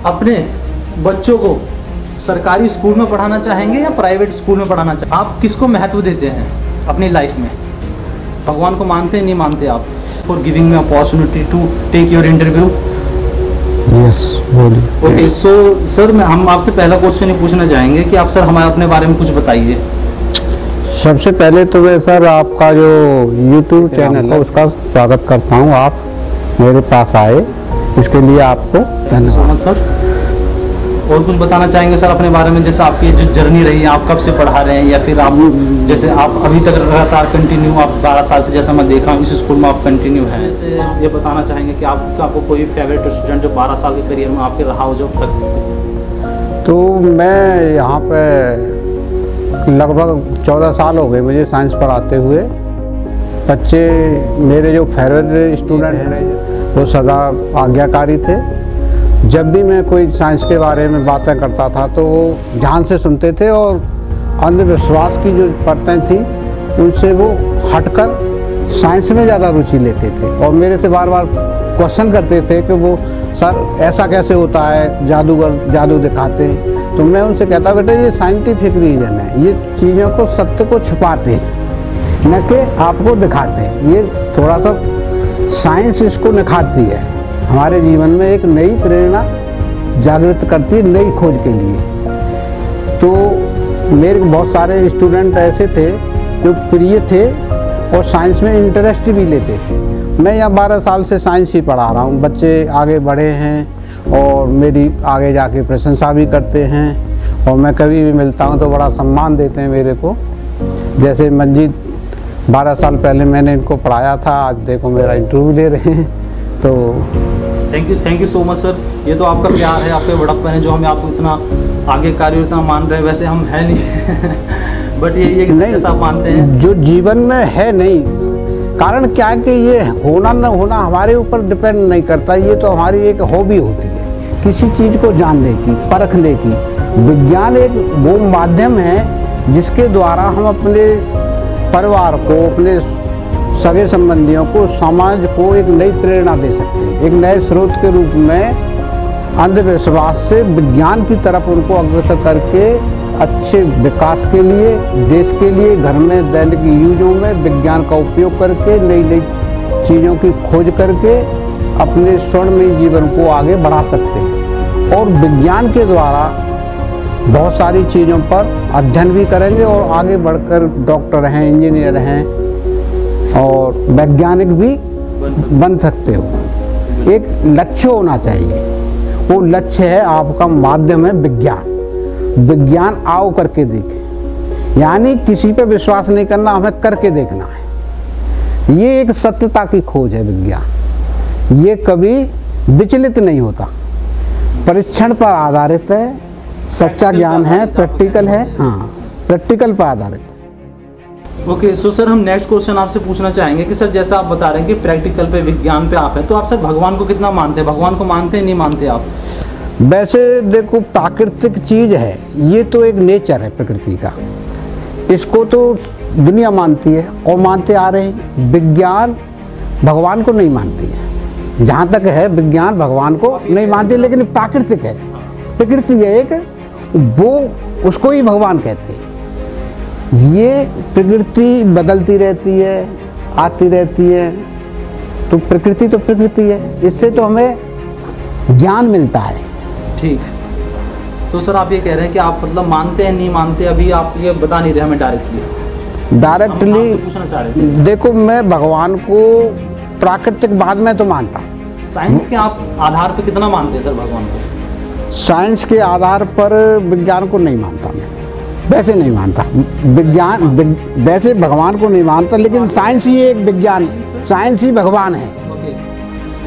अपने बच्चों को सरकारी स्कूल में पढ़ाना चाहेंगे या प्राइवेट स्कूल में पढ़ाना चाहेंगे? आप किसको महत्व देते हैं अपनी लाइफ में? भगवान को मानते हैं नहीं मानते आप? For giving me opportunity to take your interview. Yes, बोलिए। ओके, सो सर हम आपसे पहला क्वेश्चन ही पूछना चाहेंगे कि आप सर हमारे अपने बारे में कुछ बताइए। सबसे पहले तो मैं सर आपका जो YouTube चैनल है उसका स्वागत करता हूँ। आप मेरे पास आए इसके लिए आपको धन्यवाद सर। और कुछ बताना चाहेंगे सर अपने बारे में, जैसे आपकी जो जर्नी रही है, आप कब से पढ़ा रहे हैं या फिर आप जैसे आप अभी तक लगातार कंटिन्यू, आप 12 साल से जैसा मैं देखा हूँ इस स्कूल में आप कंटिन्यू हैं, जैसे ये बताना चाहेंगे कि आपको कोई फेवरेट स्टूडेंट जो 12 साल के करियर में आपके रहा हो जो तक? तो मैं यहाँ पे लगभग 14 साल हो गए मुझे साइंस पढ़ाते हुए। बच्चे मेरे जो फेवरेट स्टूडेंट हैं वो सदा आज्ञाकारी थे। जब भी मैं कोई साइंस के बारे में बातें करता था तो वो ध्यान से सुनते थे और अंधविश्वास की जो परतें थी उनसे वो हटकर साइंस में ज़्यादा रुचि लेते थे और मेरे से बार बार क्वेश्चन करते थे कि वो सर ऐसा कैसे होता है, जादूगर जादू दिखाते हैं। तो मैं उनसे कहता बेटा ये साइंटिफिक रीजन है, ये चीज़ों को सत्य को छुपाते हैं न कि आपको दिखाते हैं। ये थोड़ा सा साइंस इसको निखारती है, हमारे जीवन में एक नई प्रेरणा जागृत करती है नई खोज के लिए। तो मेरे बहुत सारे स्टूडेंट ऐसे थे जो प्रिय थे और साइंस में इंटरेस्ट भी लेते थे। मैं यहाँ 12 साल से साइंस ही पढ़ा रहा हूँ। बच्चे आगे बढ़े हैं और मेरी आगे जाके प्रशंसा भी करते हैं और मैं कभी भी मिलता हूँ तो बड़ा सम्मान देते हैं मेरे को। जैसे मंजीत 12 साल पहले मैंने इनको पढ़ाया था, आज देखो मेरा इंटरव्यू ले रहे हैं। तो thank you so much sir. ये तो आपका प्यार है, आपके बड़प्पन है जो हमें आपको इतना आगे कार्य इतना मान रहे हैं। वैसे हम है नहीं बट ये जैसा आप मानते हैं जो जीवन में है नहीं, कारण क्या है कि ये होना न होना हमारे ऊपर डिपेंड नहीं करता। ये तो हमारी एक हॉबी होती है किसी चीज़ को जानने की, परखने की। विज्ञान एक वो माध्यम है जिसके द्वारा हम अपने परिवार को, अपने सगे संबंधियों को, समाज को एक नई प्रेरणा दे सकते हैं। एक नए स्रोत के रूप में अंधविश्वास से विज्ञान की तरफ उनको अग्रसर करके अच्छे विकास के लिए, देश के लिए, घर में दैनिक यूजों में विज्ञान का उपयोग करके नई नई चीज़ों की खोज करके अपने स्वर्णमय जीवन को आगे बढ़ा सकते हैं। और विज्ञान के द्वारा बहुत सारी चीज़ों पर अध्ययन भी करेंगे और आगे बढ़कर डॉक्टर हैं, इंजीनियर हैं और वैज्ञानिक भी बन सकते हो। एक लक्ष्य होना चाहिए, वो लक्ष्य है आपका माध्यम है विज्ञान। विज्ञान आओ करके देखें, यानी किसी पे विश्वास नहीं करना, हमें करके देखना है। ये एक सत्यता की खोज है विज्ञान, ये कभी विचलित नहीं होता, परीक्षण पर आधारित है, सच्चा ज्ञान है, प्रैक्टिकल है। हाँ, प्रैक्टिकल पर आधारित। ओके, सो सर हम नेक्स्ट क्वेश्चन आपसे पूछना चाहेंगे कि सर जैसा आप बता रहे हैं कि प्रैक्टिकल पे, विज्ञान पे आप हैं, तो आप सर भगवान को कितना मानते हैं? भगवान को मानते हैं नहीं मानते आप? वैसे देखो प्राकृतिक चीज़ है, ये तो एक नेचर है प्रकृति का, इसको तो दुनिया मानती है और मानते आ रहे हैं। विज्ञान भगवान को नहीं मानती है, जहाँ तक है विज्ञान भगवान को नहीं मानती, लेकिन प्राकृतिक है, प्रकृति है एक, वो उसको ही भगवान कहते हैं। ये प्रकृति बदलती रहती है, आती रहती है, तो प्रकृति है, इससे तो हमें ज्ञान मिलता है। ठीक, तो सर आप ये कह रहे हैं कि आप मतलब मानते हैं नहीं मानते, अभी आप ये बता नहीं रहे हमें डायरेक्टली पूछना चाह रहे हैं। देखो मैं भगवान को प्राकृतिकवाद में तो मानता हूँ। साइंस के आप आधार पर कितना मानते हैं सर भगवान को? साइंस के आधार पर विज्ञान को नहीं मानता मैं, वैसे नहीं मानता विज्ञान, वैसे भगवान को नहीं मानता, लेकिन साइंस ही एक विज्ञान, साइंस ही भगवान है,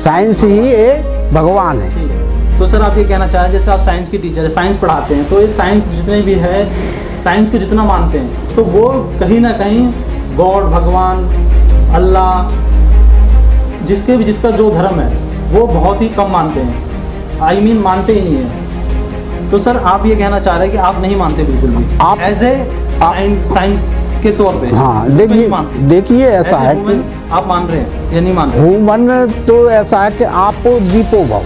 साइंस ही एक भगवान है। तो सर आप ये कहना चाह रहे हैं जैसे आप साइंस की टीचर है, साइंस पढ़ाते हैं, तो ये साइंस जितने भी है, साइंस को जितना मानते हैं तो वो कहीं ना कहीं गॉड, भगवान, अल्लाह, जिसका जो धर्म है वो बहुत ही कम मानते हैं, मानते ही नहीं है। तो सर आप ये कहना चाह रहे हैं कि आप नहीं मानते बिल्कुल भी, आप एज ए साइंस के तौर पे? हाँ, देखिए ऐसा है कि आप मान रहे हैं या नहीं मान रहे? ह्यूमन तो ऐसा है कि आप दीपो भव,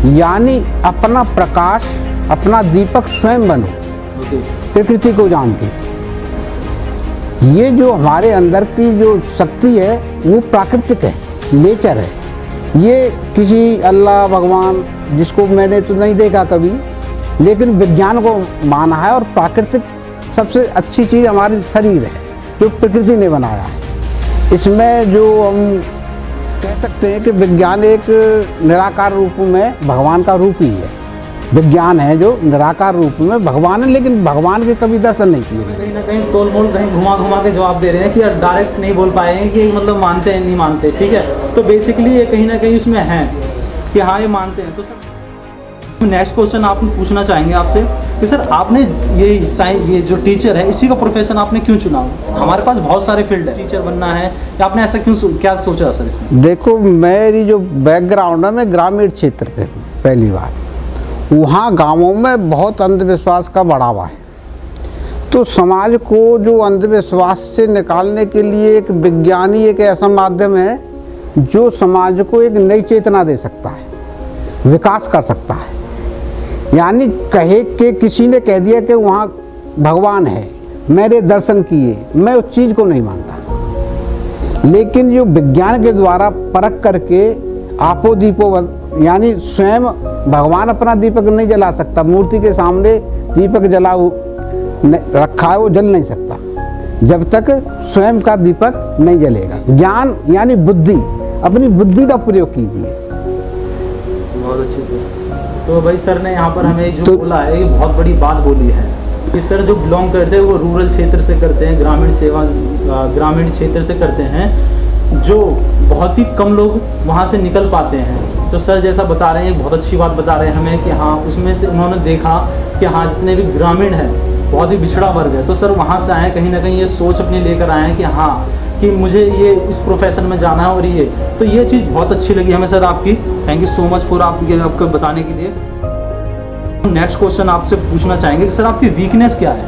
यानी अपना प्रकाश, अपना दीपक स्वयं बनो, प्रकृति को जान के। ये जो हमारे अंदर की जो शक्ति है वो प्राकृतिक है, नेचर है। ये किसी अल्लाह भगवान जिसको मैंने तो नहीं देखा कभी, लेकिन विज्ञान को माना है। और प्राकृतिक सबसे अच्छी चीज़ हमारी शरीर है जो प्रकृति ने बनाया है। इसमें जो हम कह सकते हैं कि विज्ञान एक निराकार रूप में भगवान का रूप ही है। विज्ञान है जो निराकार रूप में भगवान है, लेकिन भगवान के कभी दर्शन नहीं किए। कहीं ना कहीं तोल मोल, कहीं घुमा घुमा के जवाब दे रहे हैं कि डायरेक्ट नहीं बोल पाए हैं कि मतलब मानते हैं नहीं मानते। ठीक है, तो बेसिकली ये कहीं ना कहीं उसमें है कि हाँ ये मानते हैं। तो सर नेक्स्ट क्वेश्चन आप पूछना चाहेंगे आपसे कि सर आपने ये जो टीचर है इसी का प्रोफेशन आपने क्यों चुना? हमारे पास बहुत सारे फील्ड है, टीचर बनना है, आपने ऐसा क्यों क्या सोचा सर इसमें? देखो, मेरी जो बैकग्राउंड है, मैं ग्रामीण क्षेत्र से पहली बार, वहाँ गांवों में बहुत अंधविश्वास का बढ़ावा है। तो समाज को जो अंधविश्वास से निकालने के लिए एक विज्ञानी एक ऐसा माध्यम है जो समाज को एक नई चेतना दे सकता है, विकास कर सकता है। यानी कहे कि किसी ने कह दिया कि वहाँ भगवान है, मेरे दर्शन किए, मैं उस चीज़ को नहीं मानता। लेकिन जो विज्ञान के द्वारा परख करके आपो दीपो, यानी स्वयं भगवान अपना दीपक नहीं जला सकता। मूर्ति के सामने दीपक जला रखा है, वो जल नहीं सकता जब तक स्वयं का दीपक नहीं जलेगा। ज्ञान यानी बुद्धि, अपनी बुद्धि का प्रयोग कीजिए। बहुत अच्छे से। तो भाई सर ने यहाँ पर हमें जो बोला है, ये बहुत बड़ी बात बोली है कि सर जो बिलोंग करते हैं वो रूरल क्षेत्र से करते हैं, ग्रामीण क्षेत्र से करते हैं, जो बहुत ही कम लोग वहाँ से निकल पाते हैं। तो सर जैसा बता रहे हैं, बहुत अच्छी बात बता रहे हैं हमें कि हाँ उसमें से उन्होंने देखा कि हाँ जितने भी ग्रामीण हैं बहुत ही पिछड़ा वर्ग है, तो सर वहाँ से आए, कहीं ना कहीं ये सोच अपनी लेकर आए हैं कि हाँ कि मुझे ये इस प्रोफेशन में जाना है। और ये चीज़ बहुत अच्छी लगी हमें सर आपकी। Thank you so much for आपको बताने के लिए। नेक्स्ट क्वेश्चन आपसे पूछना चाहेंगे कि सर आपकी वीकनेस क्या है?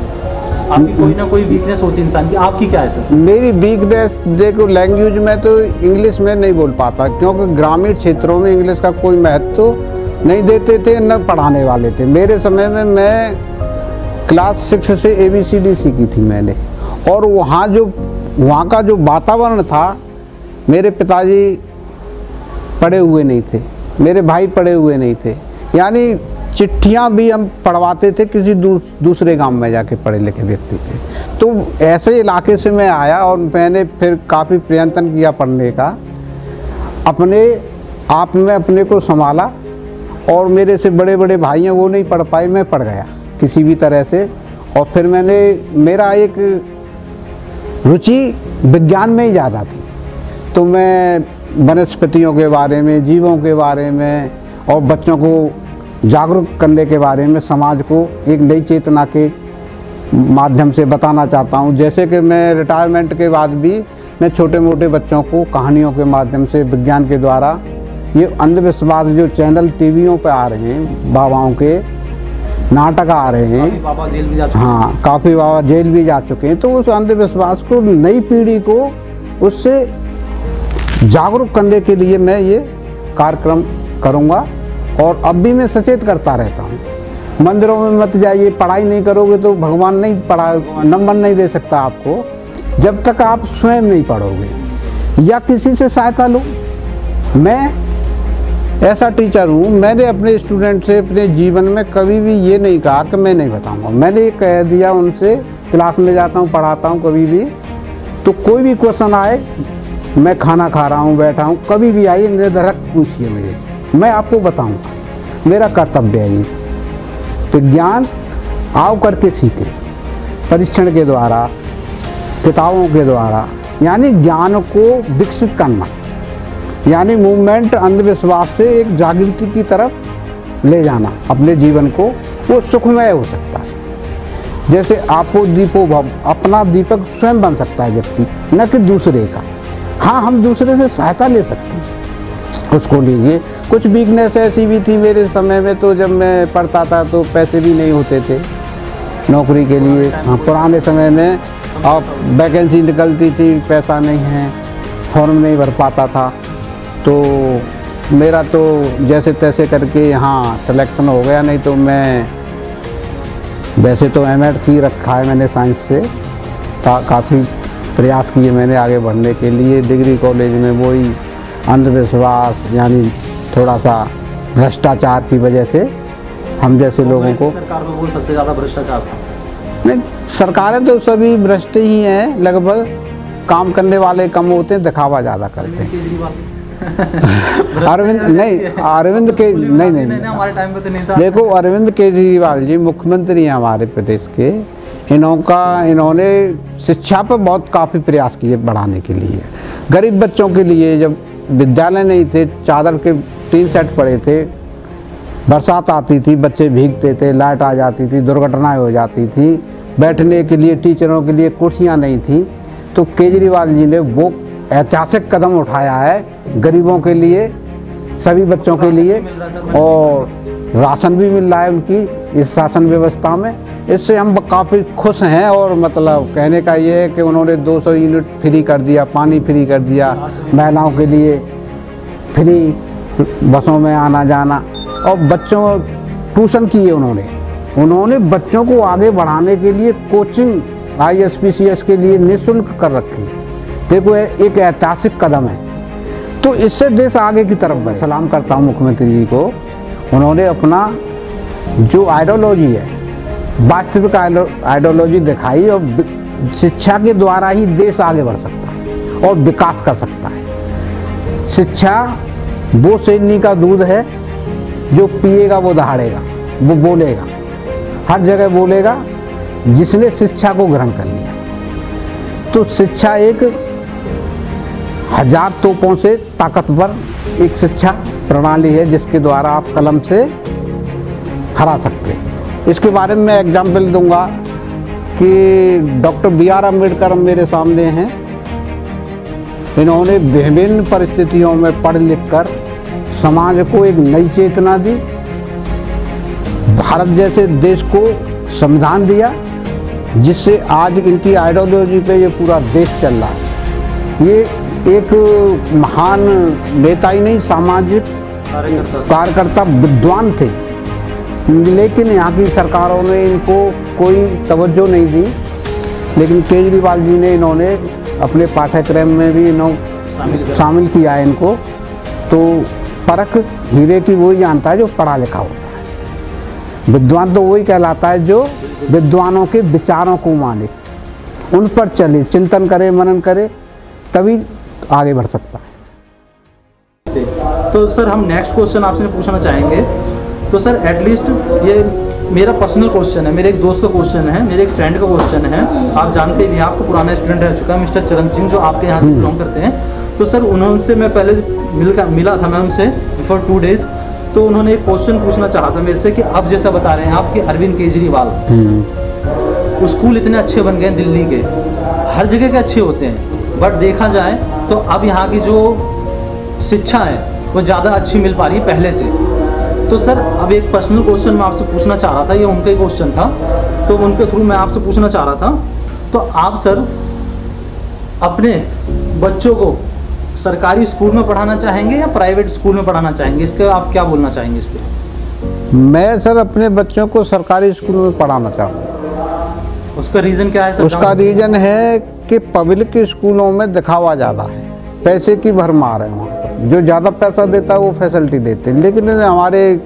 आपकी कोई ना कोई वीकनेस होती है इंसान की, आपकी क्या है सर? मेरी वीकनेस देखो, लैंग्वेज में तो इंग्लिश में नहीं बोल पाता, क्योंकि ग्रामीण क्षेत्रों में इंग्लिश का कोई महत्व नहीं देते थे, न पढ़ाने वाले थे। मेरे समय में मैं क्लास 6 से ABCD सीखी थी मैंने। और वहाँ का जो वातावरण था, मेरे पिताजी पढ़े हुए नहीं थे, मेरे भाई पढ़े हुए नहीं थे, यानी चिट्ठियाँ भी हम पढ़वाते थे किसी दूसरे गांव में जाके पढ़े लिखे व्यक्ति से। तो ऐसे इलाके से मैं आया और मैंने फिर काफ़ी प्रयत्न किया पढ़ने का, अपने आप में अपने को संभाला। और मेरे से बड़े बड़े भाई हैं, वो नहीं पढ़ पाए, मैं पढ़ गया किसी भी तरह से। और फिर मेरा एक रुचि विज्ञान में ही ज़्यादा थी, तो मैं वनस्पतियों के बारे में, जीवों के बारे में और बच्चों को जागरूक करने के बारे में, समाज को एक नई चेतना के माध्यम से बताना चाहता हूँ। जैसे कि मैं रिटायरमेंट के बाद भी मैं छोटे मोटे बच्चों को कहानियों के माध्यम से, विज्ञान के द्वारा, ये अंधविश्वास जो चैनल टीवियों पे आ रहे हैं, बाबाओं के नाटक आ रहे हैं, काफी बाबा जेल भी जा चुके हैं। हाँ, काफ़ी बाबा जेल भी जा चुके हैं। तो उस अंधविश्वास को, नई पीढ़ी को उससे जागरूक करने के लिए मैं ये कार्यक्रम करूँगा। और अब भी मैं सचेत करता रहता हूँ। मंदिरों में मत जाइए, पढ़ाई नहीं करोगे तो भगवान नहीं नंबर नहीं दे सकता आपको, जब तक आप स्वयं नहीं पढ़ोगे या किसी से सहायता लो। मैं ऐसा टीचर हूँ, मैंने अपने स्टूडेंट से अपने जीवन में कभी भी ये नहीं कहा कि मैं नहीं बताऊँगा। मैंने ये कह दिया उनसे, क्लास में जाता हूँ, पढ़ाता हूँ, कभी भी तो कोई भी क्वेश्चन आए, मैं खाना खा रहा हूँ, बैठा हूँ, कभी भी आइए, निर्धड़क पूछिए मेरे से, मैं आपको बताऊंगा। मेरा कर्तव्य है ये। विज्ञान आओ करके सीखे, परीक्षण के द्वारा, किताबों के द्वारा, यानी ज्ञान को विकसित करना, यानी मूवमेंट अंधविश्वास से एक जागृति की तरफ ले जाना अपने जीवन को, वो सुखमय हो सकता है। जैसे आपो दीपो भव, अपना दीपक स्वयं बन सकता है व्यक्ति, न कि दूसरे का। हाँ, हम दूसरे से सहायता ले सकते हैं, उसको लीजिए। कुछ वीकनेस ऐसी भी थी मेरे समय में, तो जब मैं पढ़ता था तो पैसे भी नहीं होते थे नौकरी के लिए। हाँ, पुराने समय में अब वैकेंसी निकलती थी, पैसा नहीं है, फॉर्म नहीं भर पाता था, तो मेरा तो जैसे तैसे करके यहाँ सिलेक्शन हो गया, नहीं तो मैं वैसे तो एमएड की रखा है मैंने साइंस से। काफ़ी प्रयास किए मैंने आगे बढ़ने के लिए। डिग्री कॉलेज में वही अंधविश्वास यानी थोड़ा सा भ्रष्टाचार की वजह से हम जैसे लोगों को, सरकार को बोल सकते ज़्यादा भ्रष्टाचार था? नहीं, सरकारें तो सभी भ्रष्ट ही हैं लगभग। काम करने वाले कम होते हैं, दिखावा ज़्यादा करते हैं। अरविंद नहीं, अरविंद के नहीं हमारे टाइम पे तो नहीं था। देखो, अरविंद केजरीवाल जी मुख्यमंत्री हैं हमारे प्रदेश के। इन्होंने शिक्षा पर बहुत काफ़ी प्रयास किए बढ़ाने के लिए। गरीब बच्चों के लिए जब विद्यालय नहीं थे, चादर के 3 सेट पड़े थे, बरसात आती थी, बच्चे भीगते थे, लाइट आ जाती थी, दुर्घटनाएं हो जाती थी, बैठने के लिए टीचरों के लिए कुर्सियां नहीं थी, तो केजरीवाल जी ने वो ऐतिहासिक कदम उठाया है गरीबों के लिए, सभी बच्चों के लिए, और राशन भी मिल रहा है उनकी इस शासन व्यवस्था में। इससे हम काफ़ी खुश हैं। और मतलब कहने का ये है कि उन्होंने 200 यूनिट फ्री कर दिया, पानी फ्री कर दिया, महिलाओं के लिए फ्री बसों में आना जाना, और बच्चों ट्यूशन किए उन्होंने बच्चों को आगे बढ़ाने के लिए कोचिंग ISPCS के लिए निःशुल्क कर रखी। देखो, एक ऐतिहासिक कदम है। तो इससे देश आगे की तरफ बढ़े। सलाम करता हूँ मुख्यमंत्री जी को। उन्होंने अपना जो आइडियोलॉजी है, वास्तविक आइडियोलॉजी दिखाई, और शिक्षा के द्वारा ही देश आगे बढ़ सकता है और विकास कर सकता है। शिक्षा वो शेरनी का दूध है जो पिएगा वो दहाड़ेगा, वो बोलेगा, हर जगह बोलेगा, जिसने शिक्षा को ग्रहण कर लिया। तो शिक्षा एक 1000 तोपों से ताकतवर एक शिक्षा प्रणाली है, जिसके द्वारा आप कलम से हरा सकते हैं। इसके बारे में मैं एग्जाम्पल दूंगा कि डॉक्टर BR अम्बेडकर मेरे सामने हैं। इन्होंने विभिन्न परिस्थितियों में पढ़ लिख कर समाज को एक नई चेतना दी, भारत जैसे देश को संविधान दिया, जिससे आज इनकी आइडियोलॉजी पे ये पूरा देश चल रहा है। ये एक महान नेता ही नहीं, सामाजिक कार्यकर्ता, विद्वान थे, लेकिन यहाँ की सरकारों ने इनको कोई तवज्जो नहीं दी। लेकिन केजरीवाल जी ने इन्होंने अपने पाठ्यक्रम में भी शामिल किया है इनको। तो परख हीरे की वही जानता है जो पढ़ा लिखा होता है। विद्वान तो वही कहलाता है जो विद्वानों के विचारों को माने, उन पर चले, चिंतन करे, मनन करे, तभी आगे बढ़ सकता है। तो सर, हम नेक्स्ट क्वेश्चन आपसे पूछना चाहेंगे। तो सर, एटलीस्ट ये मेरा पर्सनल क्वेश्चन है, मेरे एक दोस्त का क्वेश्चन है, मेरे एक फ्रेंड का क्वेश्चन है। आप जानते भी, आपका पुराना स्टूडेंट रह चुका है मिस्टर चरण सिंह, जो आपके यहाँ से बिलोंग करते हैं। तो सर, उनसे मैं पहले मिला था मैं उनसे बिफोर 2 डेज। तो उन्होंने एक क्वेश्चन पूछना चाहा था मेरे से कि अब जैसा बता रहे हैं आप कि अरविंद केजरीवाल, स्कूल इतने अच्छे बन गए दिल्ली के, हर जगह के अच्छे होते हैं, बट देखा जाए तो अब यहाँ की जो शिक्षा है वो ज़्यादा अच्छी मिल पा रही है पहले से। तो सर, अब एक पर्सनल क्वेश्चन मैं आपसे पूछना चाह रहा था, ये उनका ही क्वेश्चन था, तो उनके थ्रू मैं आपसे पूछना चाह रहा था। तो आप सर अपने बच्चों को सरकारी स्कूल में पढ़ाना चाहेंगे या प्राइवेट स्कूल में पढ़ाना चाहेंगे? इसका आप क्या बोलना चाहेंगे इस पे? मैं सर अपने बच्चों को सरकारी स्कूल में पढ़ाना चाहूँगा। उसका रीज़न क्या है सर? उसका रीज़न है कि पब्लिक स्कूलों में दिखावा ज़्यादा है, पैसे की भरमार है। वहाँ पर जो ज़्यादा पैसा देता है वो फैसिलिटी देते हैं, लेकिन हमारे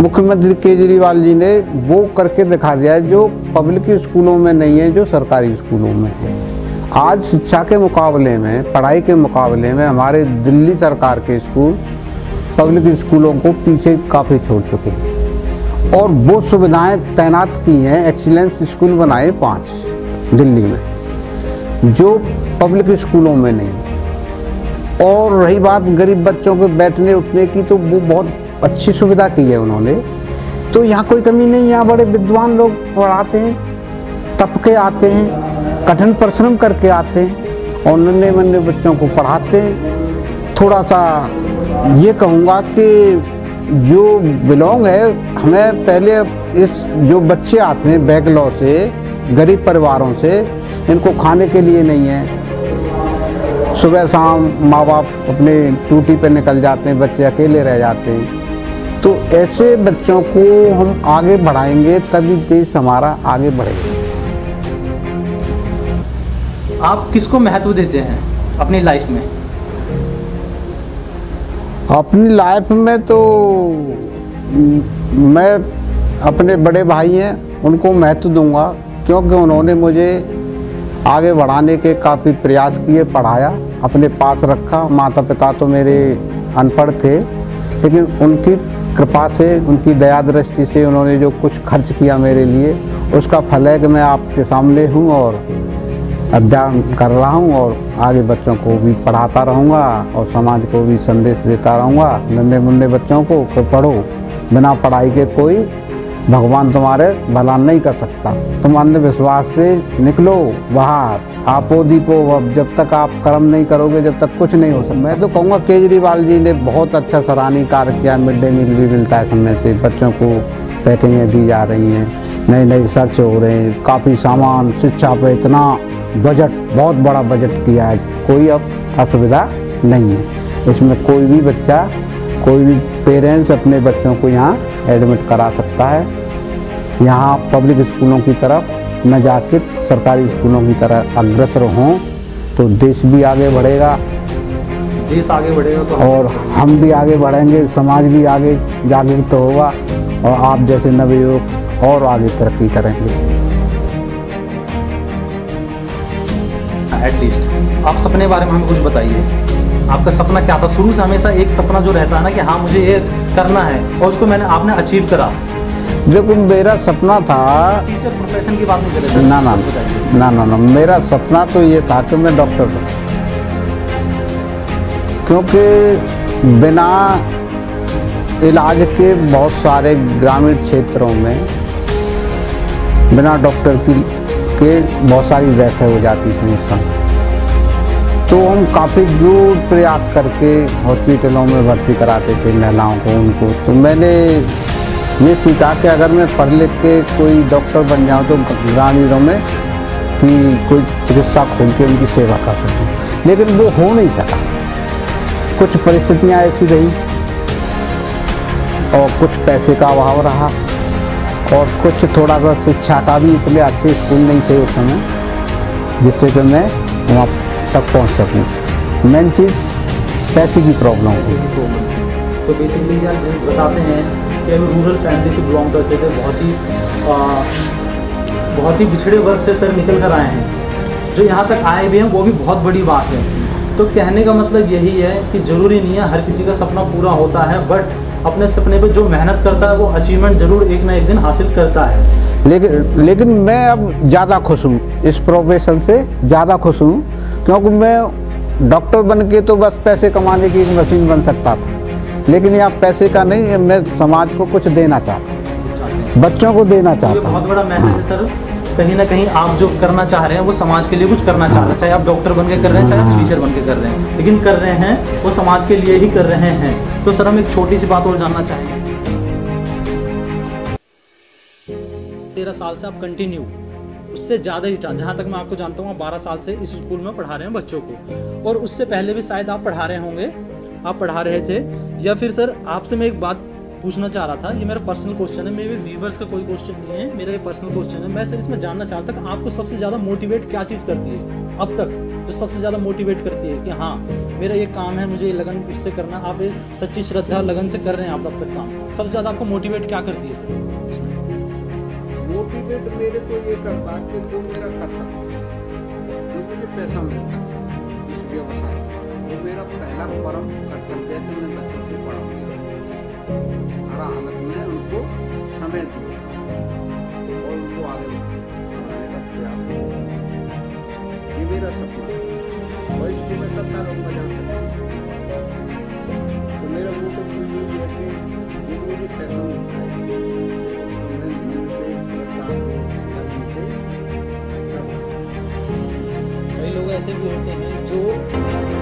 मुख्यमंत्री केजरीवाल जी ने वो करके दिखा दिया है जो पब्लिक स्कूलों में नहीं है, जो सरकारी स्कूलों में है। आज शिक्षा के मुकाबले में, पढ़ाई के मुकाबले में हमारे दिल्ली सरकार के स्कूल पब्लिक स्कूलों को पीछे काफ़ी छोड़ चुके हैं, और वो सुविधाएं तैनात की हैं। एक्सीलेंस स्कूल बनाए 5 दिल्ली में, जो पब्लिक स्कूलों में नहीं। और रही बात गरीब बच्चों के बैठने उठने की, तो वो बहुत अच्छी सुविधा की है उन्होंने। तो यहाँ कोई कमी नहीं, यहाँ बड़े विद्वान लोग पढ़ाते हैं, तप के आते हैं, कठिन परिश्रम करके आते हैं और नन्हे मुन्ने बच्चों को पढ़ाते हैं। थोड़ा सा ये कहूँगा कि जो बिलोंग है, हमें पहले इस जो बच्चे आते हैं बैकलॉ से, गरीब परिवारों से, इनको खाने के लिए नहीं है, सुबह शाम माँ बाप अपने ड्यूटी पे निकल जाते हैं, बच्चे अकेले रह जाते हैं। तो ऐसे बच्चों को हम आगे बढ़ाएंगे तभी देश हमारा आगे बढ़ेगा। आप किसको महत्व देते हैं अपनी लाइफ में? अपनी लाइफ में तो मैं अपने बड़े भाई हैं उनको महत्व दूंगा, क्योंकि उन्होंने मुझे आगे बढ़ाने के काफ़ी प्रयास किए, पढ़ाया, अपने पास रखा। माता पिता तो मेरे अनपढ़ थे, लेकिन उनकी कृपा से, उनकी दया दृष्टि से उन्होंने जो कुछ खर्च किया मेरे लिए, उसका फल है कि मैं आपके सामने हूँ और अध्ययन कर रहा हूँ और आगे बच्चों को भी पढ़ाता रहूँगा और समाज को भी संदेश देता रहूँगा। नन्हे मुन्ने बच्चों को कि पढ़ो, बिना पढ़ाई के कोई भगवान तुम्हारे भला नहीं कर सकता। तुम अंधविश्वास से निकलो बाहर, आपो दीपो। अब जब तक आप कर्म नहीं करोगे जब तक कुछ नहीं हो सकता। मैं तो कहूँगा केजरीवाल जी ने बहुत अच्छा सराहनीय कार्य किया। मिड डे मील भी मिलता है समय से, बच्चों को पैकेजें दी जा रही हैं, नए नए सर्च हो रहे हैं, काफ़ी सामान, शिक्षा पे इतना बजट, बहुत बड़ा बजट किया है। कोई अब असुविधा नहीं है इसमें। कोई भी बच्चा, कोई भी पेरेंट्स अपने बच्चों को यहाँ एडमिट करा सकता है। यहाँ पब्लिक स्कूलों की तरफ न जाके सरकारी स्कूलों की तरह अग्रसर हों तो देश भी आगे बढ़ेगा। देश आगे बढ़ेगा तो और हम भी आगे बढ़ेंगे, समाज भी आगे जागरूक होगा और आप जैसे नवयुवक और आगे तरक्की करेंगे। एटलीस्ट आप सपने बारे में हमें कुछ बताइए। आपका सपना क्या था? शुरू से हमेशा एक सपना जो रहता है ना कि हाँ मुझे ये करना है और उसको आपने अचीव करा। देखो मेरा सपना था, टीचर प्रोफेशन की बात नहीं कर रहे थे। ना, मेरा सपना तो ये था कि मैं डॉक्टर बनूं, क्योंकि बिना इलाज के बहुत सारे ग्रामीण क्षेत्रों में बिना डॉक्टर के बहुत सारी डेथें हो जाती थी उस समय। तो हम काफ़ी दूर प्रयास करके हॉस्पिटलों में भर्ती कराते थे महिलाओं को, उनको। तो मैंने ये सीखा कि अगर मैं पढ़ लिख के कोई डॉक्टर बन जाऊँ तो ग्रामीणों में कि कोई चिकित्सा खोल के उनकी सेवा कर सकूँ, लेकिन वो हो नहीं सका। कुछ परिस्थितियाँ ऐसी रही और कुछ पैसे का अभाव रहा और कुछ थोड़ा सा शिक्षा का भी, इतने अच्छे स्कूल नहीं थे उस समय जिससे कि मैं वहाँ तक पहुँच सकूँ। मेन चीज़ पैसे की प्रॉब्लम थी। तो बेसिकली जब बताते हैं कि हम रूरल फैमिली से बिलोंग करते थे, बहुत ही पिछड़े वर्ग से सर निकल कर आए हैं, जो यहाँ तक आए भी हैं वो भी बहुत बड़ी बात है। तो कहने का मतलब यही है कि ज़रूरी नहीं है हर किसी का सपना पूरा होता है, बट अपने सपने पे जो मेहनत करता है वो अचीवमेंट जरूर एक ना एक दिन हासिल करता है। लेकिन मैं अब ज़्यादा खुश हूँ, इस प्रोफेशन से ज़्यादा खुश हूँ, क्योंकि मैं डॉक्टर बन के तो बस पैसे कमाने की एक मशीन बन सकता था, लेकिन यहाँ पैसे का नहीं, मैं समाज को कुछ देना चाहता हूँ, बच्चों को देना चाहता हूँ। बहुत बड़ा मैसेज है सर। कहीं ना कहीं आप जो करना चाह रहे हैं वो समाज के लिए कुछ करना चाह रहे हैं, चाहे आप डॉक्टर बन के कर रहे हैं, चाहे आप टीचर बन के कर रहे हैं, लेकिन कर रहे हैं वो समाज के लिए ही कर रहे हैं। तो सर हम एक छोटी सी बात और जानना चाहेंगे। 13 साल से आप कंटिन्यू, उससे ज़्यादा ही, जहाँ तक मैं आपको जानता हूँ 12 साल से इस स्कूल में पढ़ा रहे हैं बच्चों को, और उससे पहले भी शायद आप पढ़ा रहे होंगे, आप पढ़ा रहे थे। या फिर सर आपसे मैं एक बात पूछना चाह रहा था, ये मेरा पर्सनल क्वेश्चन है, मेरे व्यूवर्स का कोई क्वेश्चन नहीं है, मेरा ये पर्सनल क्वेश्चन है। मैं सर इसमें जानना चाहता था कि आपको सबसे ज़्यादा मोटिवेट क्या चीज़ करती है अब तक, जो सबसे ज़्यादा मोटिवेट करती है कि हाँ मेरा ये काम है, मुझे लगन इससे करना, आप सच्ची श्रद्धा लगन से कर रहे हैं आप अब तक काम, सबसे ज़्यादा आपको मोटिवेट क्या करती है सर? मोटिवेट मेरे को ये करता है कि जो मेरा कर्तव्य, जो मुझे पैसा मिलता है इस व्यवसाय से, वो मेरा पहला परम कर्तव्य है कि मैं बच्चों को पढ़ाऊँ, हर हालत में उनको समय दूँ और उनको आगे बढ़ाने का प्रयास करूँ। ये मेरा सपना है और इसको मैं करता रहूँगा जहाँ तक। तो मेरा मोटिव यही है कि जो मुझे पैसा मिलता है तो मैं दिल से, श्रद्धा से, लगन से करता हूँ। कई लोग ऐसे भी होते हैं जो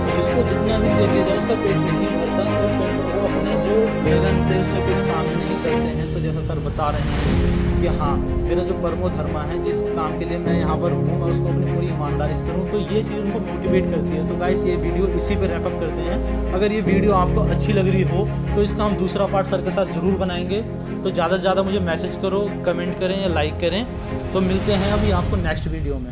जिसको जितना भी दे दिया जाए उसका पेट नहीं भरता और वो अपने जो लगन से उससे कुछ काम नहीं करते हैं, तो जैसा सर बता रहे हैं कि हाँ मेरा जो परमो धर्मा है, जिस काम के लिए मैं यहाँ पर हूँ, मैं उसको अपनी पूरी ईमानदारी से करूँ, तो ये चीज़ उनको मोटिवेट करती है। तो गाइस ये वीडियो इसी पर रैप अप करते हैं। अगर ये वीडियो आपको अच्छी लग रही हो तो इसका हम दूसरा पार्ट सर के साथ ज़रूर बनाएंगे। तो ज़्यादा से ज़्यादा मुझे मैसेज करो, कमेंट करें या लाइक करें। तो मिलते हैं अभी आपको नेक्स्ट वीडियो में।